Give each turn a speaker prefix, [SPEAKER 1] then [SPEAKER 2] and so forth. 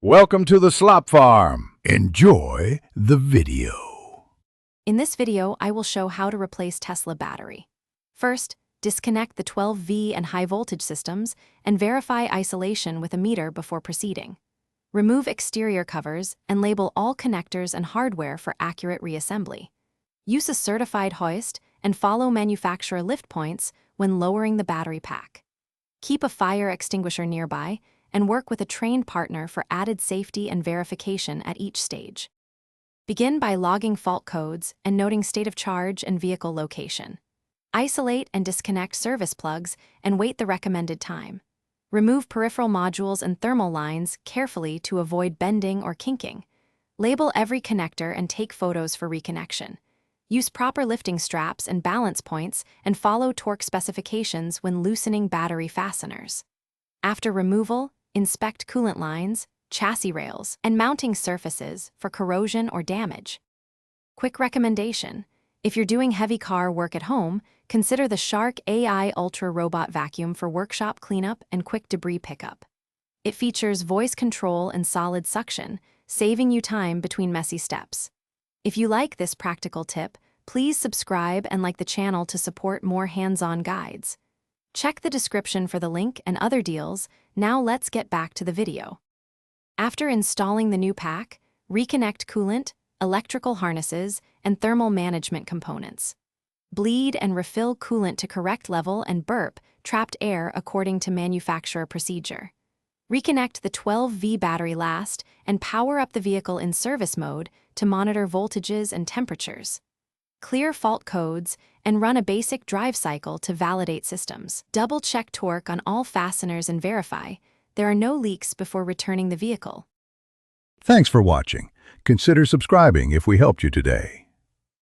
[SPEAKER 1] Welcome to the Slop Farm. Enjoy the video.
[SPEAKER 2] In this video, I will show how to replace Tesla battery. First, disconnect the 12V and high voltage systems and verify isolation with a meter before proceeding. Remove exterior covers and label all connectors and hardware for accurate reassembly. Use a certified hoist and follow manufacturer lift points when lowering the battery pack. Keep a fire extinguisher nearby and work with a trained partner for added safety and verification at each stage. Begin by logging fault codes and noting state of charge and vehicle location. Isolate and disconnect service plugs and wait the recommended time. Remove peripheral modules and thermal lines carefully to avoid bending or kinking. Label every connector and take photos for reconnection. Use proper lifting straps and balance points and follow torque specifications when loosening battery fasteners. After removal, inspect coolant lines, chassis rails, and mounting surfaces for corrosion or damage. Quick recommendation: if you're doing heavy car work at home, consider the Shark AI Ultra Robot Vacuum for workshop cleanup and quick debris pickup. It features voice control and solid suction, saving you time between messy steps. If you like this practical tip, please subscribe and like the channel to support more hands-on guides. Check the description for the link and other deals. Now let's get back to the video. After installing the new pack, reconnect coolant, electrical harnesses, and thermal management components. Bleed and refill coolant to correct level and burp trapped air according to manufacturer procedure. Reconnect the 12V battery last and power up the vehicle in service mode to monitor voltages and temperatures. Clear fault codes and run a basic drive cycle to validate systems. Double-check torque on all fasteners and verify there are no leaks before returning the vehicle.
[SPEAKER 1] Thanks for watching. Consider subscribing if we helped you today.